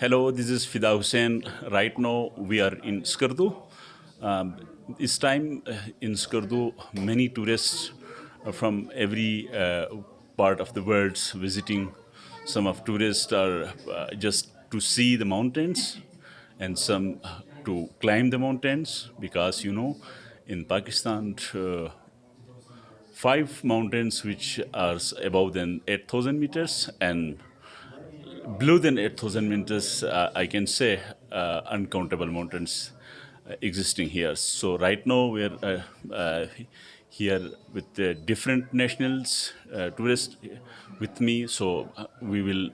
Hello, this is Fida Hussain. Right now, we are in Skardu. Um, this time in Skardu, many tourists from every part of the world visiting. Some of tourists are just to see the mountains, and some to climb the mountains because in Pakistan, five mountains which are above than 8,000 meters and below than 8,000 meters, I can say uncountable mountains existing here. So right now we're here with different nationals, tourists with me. So we will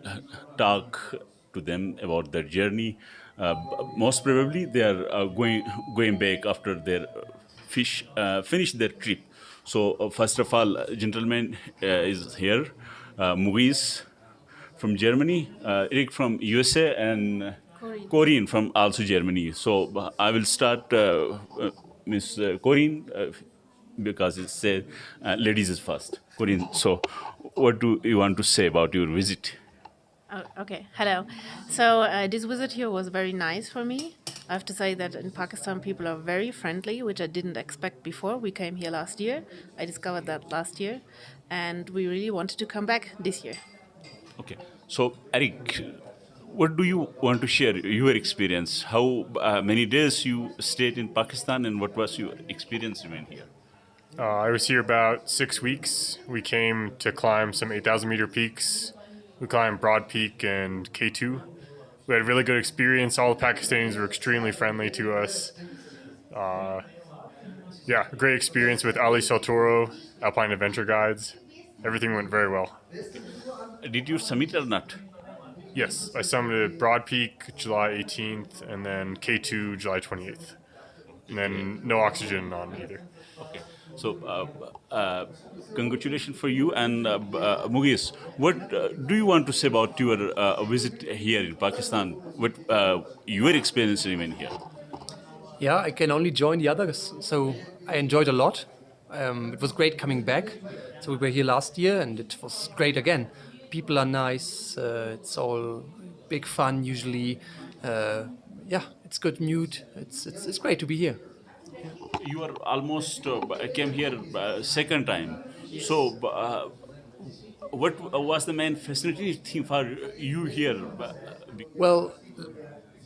talk to them about their journey. Most probably they are going back after their finish their trip. So first of all, gentleman is here, Muiz from Germany, Eric from USA, and Corinne from also Germany. So I will start, Miss Corinne, because it said ladies is first. Corinne, so what do you want to say about your visit? Oh, okay. Hello. So this visit here was very nice for me. I have to say that in Pakistan, people are very friendly, which I didn't expect before. We came here last year. I discovered that last year, and we really wanted to come back this year. Okay, so Eric, what do you want to share your experience? How many days you stayed in Pakistan, and what was your experience when here? I was here about 6 weeks. We came to climb some 8,000 meter peaks. We climbed Broad Peak and K2. We had a really good experience. All the Pakistanis were extremely friendly to us. Yeah, a great experience with Ali Saltoro, Alpine Adventure Guides. Everything went very well. Did you submit or not? Yes, I summited Broad Peak July 18th and then K2 July 28th. And then no oxygen on either. Okay. So, congratulations for you. And Mughis, what do you want to say about your visit here in Pakistan? What your experience remain here? Yeah, I can only join the others. So I enjoyed a lot. It was great coming back. So we were here last year, and it was great again. People are nice. It's all big fun usually. Yeah, it's good mood. It's great to be here. You are almost came here second time. So, what was the main fascinating thing for you here? Well,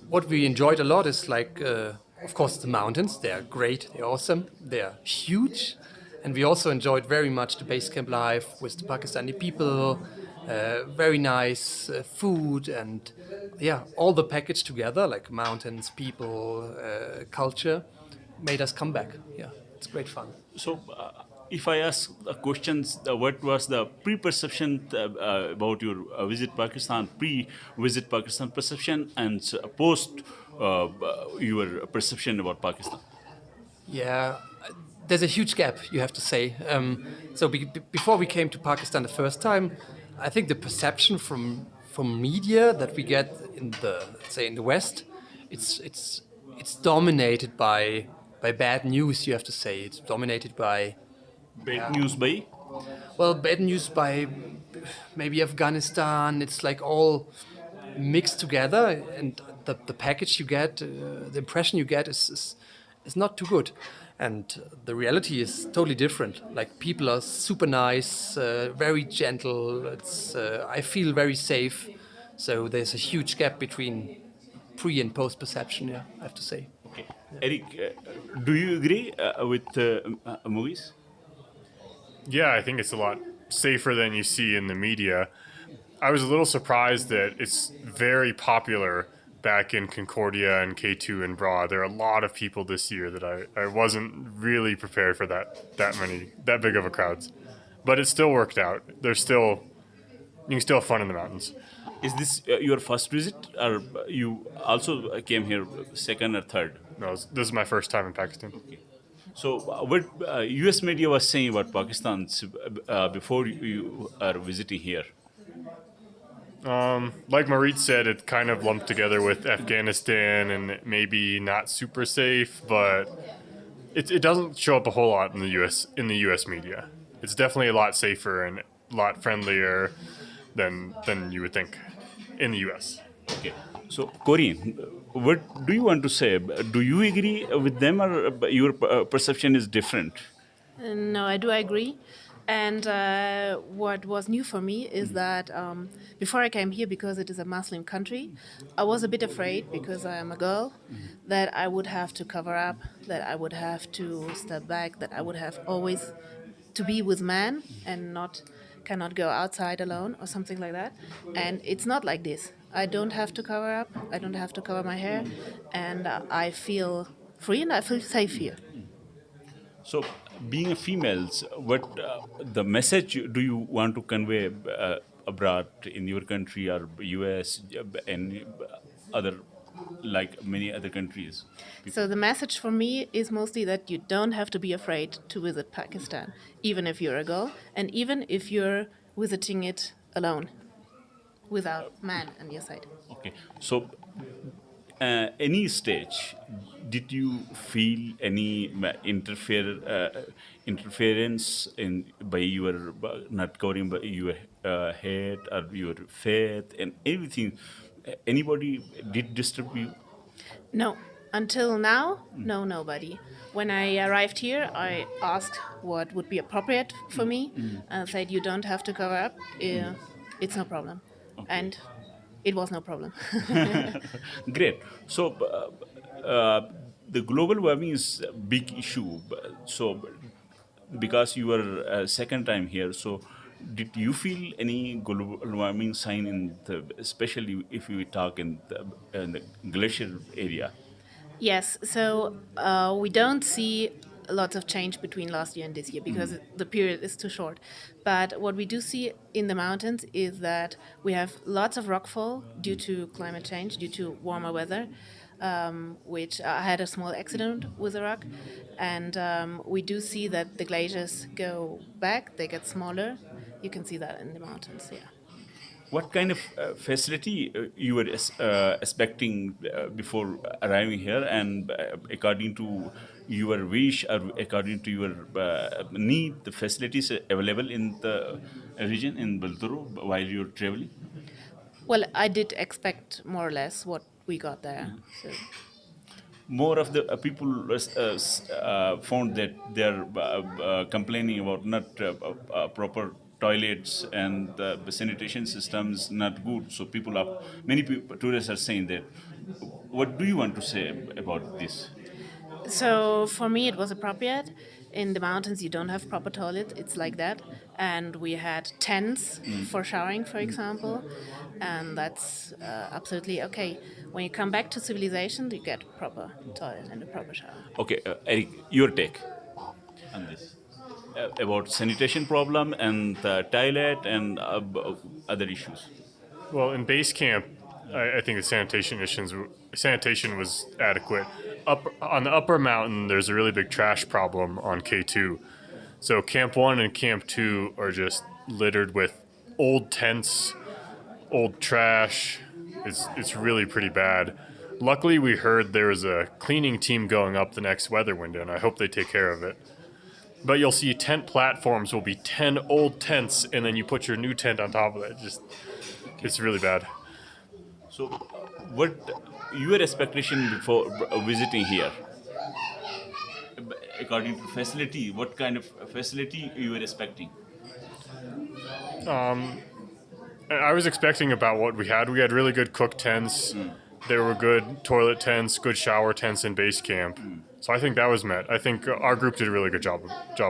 what we enjoyed a lot is like, of course, the mountains. They're great. They're awesome. They're huge, and we also enjoyed very much the base camp life with the Pakistani people. Very nice food and yeah, all the package together, like mountains, people, culture, made us come back. Yeah, it's great fun. So, if I ask the questions, what was the pre-perception about your visit Pakistan, pre-visit Pakistan perception, and post your perception about Pakistan? Yeah, there's a huge gap, you have to say. Before we came to Pakistan the first time, I think the perception from media that we get in the, let's say, in the West, it's dominated by bad news. You have to say it's dominated by Bad news by? bad news by maybe Afghanistan. It's like all mixed together, and the package you get, the impression you get is not too good. And the reality is totally different. Like people are super nice, very gentle. I feel very safe. So there's a huge gap between pre and post perception. Yeah, I have to say. Okay. Eric, do you agree with movies? Yeah, I think it's a lot safer than you see in the media. I was a little surprised that it's very popular back in Concordia and K2 and Broad. There are a lot of people this year that I wasn't really prepared for that big of a crowds. But it still worked out. You can still have fun in the mountains. Is this your first visit, or you also came here second or third? No, this is my first time in Pakistan. So, what U.S. media was saying about Pakistan before you are visiting here? Like Marit said, it kind of lumped together with Afghanistan and maybe not super safe, but it doesn't show up a whole lot in the U.S. media. It's definitely a lot safer and a lot friendlier than you would think in the U.S. Okay. So, Corinne, what do you want to say? Do you agree with them, or your perception is different? No, I do agree. And what was new for me is that before I came here, because it is a Muslim country, I was a bit afraid because I am a girl that I would have to cover up, that I would have to step back, that I would have always to be with men and not cannot go outside alone or something like that. And it's not like this. I don't have to cover up. I don't have to cover my hair, and I feel free and I feel safe here. So, being a females, what the message do you want to convey abroad in your country or US and other, like many other countries? So the message for me is mostly that you don't have to be afraid to visit Pakistan, even if you're a girl, and even if you're visiting it alone, without man on your side. Okay, so any stage, did you feel any interference in by your not covering by your head or your faith and everything? Anybody did disturb you? No, until now, no, nobody. When I arrived here, I asked what would be appropriate for me, and said you don't have to cover up. It's no problem, and it was no problem. Great. So, the global warming is a big issue. So, because you were second time here, so did you feel any global warming sign in the, especially if we talk in the glacier area? Yes, so we don't see lots of change between last year and this year because the period is too short. But what we do see in the mountains is that we have lots of rockfall due to climate change, due to warmer weather, which I had a small accident with a rock. And we do see that the glaciers go back, they get smaller. You can see that in the mountains, yeah. What kind of facility you were expecting before arriving here, and according to your wish or according to your need, the facilities available in the region in Balduro while you're traveling? Well, I did expect more or less what we got there. So. More of the people found that they're complaining about not proper toilets and the sanitation systems not good. So people are many people, tourists are saying that. What do you want to say about this? So for me, it was appropriate. In the mountains, you don't have proper toilets. It's like that, and we had tents for showering, for example, and that's absolutely okay. When you come back to civilization, you get proper toilet and a proper shower. Okay, Eric, your take on this about sanitation problem and toilet and other issues. Well, in base camp, I think the sanitation was adequate. Up on the upper mountain, there's a really big trash problem on K2. So Camp 1 and Camp 2 are just littered with old tents, old trash. It's really pretty bad. Luckily, we heard there was a cleaning team going up the next weather window, and I hope they take care of it. But you'll see tent platforms will be 10 old tents, and then you put your new tent on top of it. It's really bad. So, what your expectation before visiting here? According to facility, what kind of facility you were expecting? I was expecting about what we had. We had really good cook tents. There were good toilet tents, good shower tents in base camp. So I think that was met. I think our group did a really good job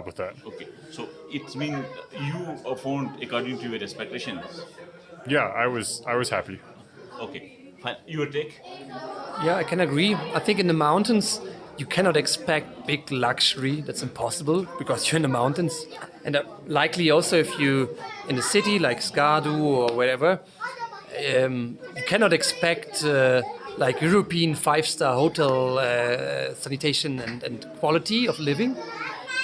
with that. Okay, so it's mean you found according to your expectations. Yeah, I was happy. Okay, fine. Your take? Yeah, I can agree. I think in the mountains, you cannot expect big luxury. That's impossible because you're in the mountains. And likely also if you in the city like Skadu or wherever, you cannot expect like European five-star hotel sanitation and quality of living.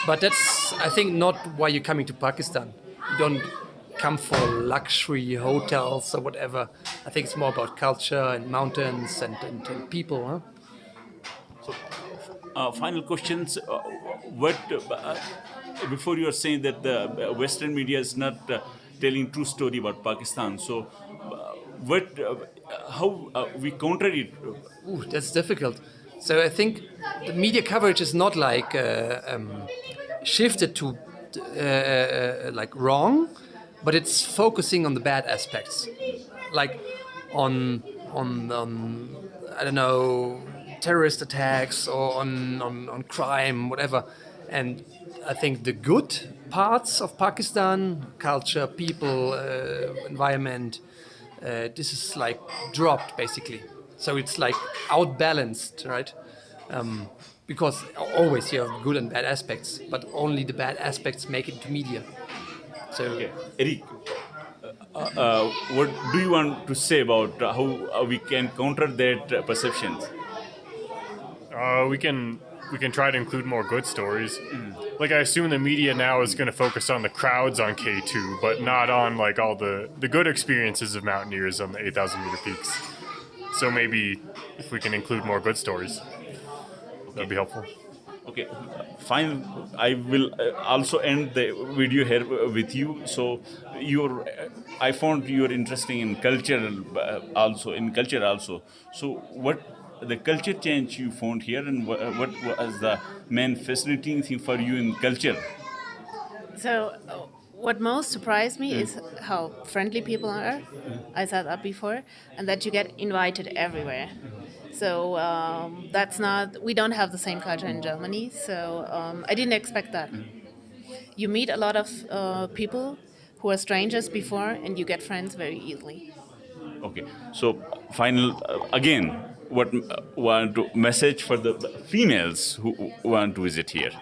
But that's, I think, not why you're coming to Pakistan. You don't come for luxury hotels or whatever. I think it's more about culture and mountains and people. Huh? Final questions. What before you are saying that the Western media is not telling true story about Pakistan. So, what, how we counter it? Ooh, that's difficult. So I think the media coverage is not like shifted to like wrong, but it's focusing on the bad aspects, like on on I don't know, terrorist attacks or on crime, whatever. And I think the good parts of Pakistan, culture, people, environment, this is like dropped basically. So it's like outbalanced, right? Because always you have good and bad aspects, but only the bad aspects make it to media. So Okay, Eric, what do you want to say about how we can counter that perceptions? We can try to include more good stories. Like I assume the media now is going to focus on the crowds on K2, but not on like all the good experiences of mountaineers on the 8,000-meter peaks. So maybe if we can include more good stories, that'd Okay. be helpful. Okay, fine. I will also end the video here with you. So, I found you're interesting in culture also. In culture also. So, what the culture change you found here, and what was the main fascinating thing for you in culture? So, what most surprised me is how friendly people are. I said that before, and that you get invited everywhere. So that's not. We don't have the same culture in Germany. So I didn't expect that. You meet a lot of people who are strangers before, and you get friends very easily. Okay. So, final again. What want to message for the females who want to visit here?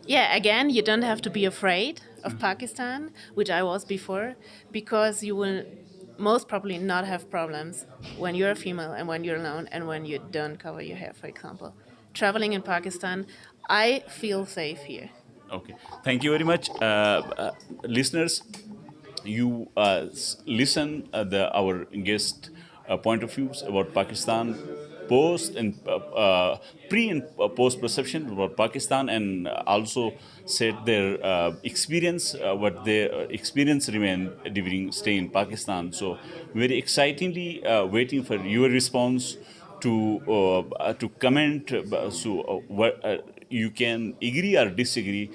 Yeah, again, you don't have to be afraid of Pakistan, which I was before, because you will most probably not have problems when you're a female and when you're alone and when you don't cover your hair, for example. Traveling in Pakistan, I feel safe here. Okay. Thank you very much, listeners. You listen our guest point of views about Pakistan, post and pre and post perception about Pakistan, and also said their experience, what their experience remain during stay in Pakistan. So very excitingly waiting for your response to comment. You can agree or disagree.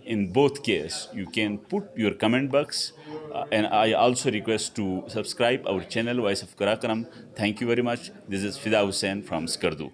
In both case, you can put your comment box. And I also request to subscribe our channel Voice of Karakoram. Thank you very much. This is Fida Hussain from Skardu.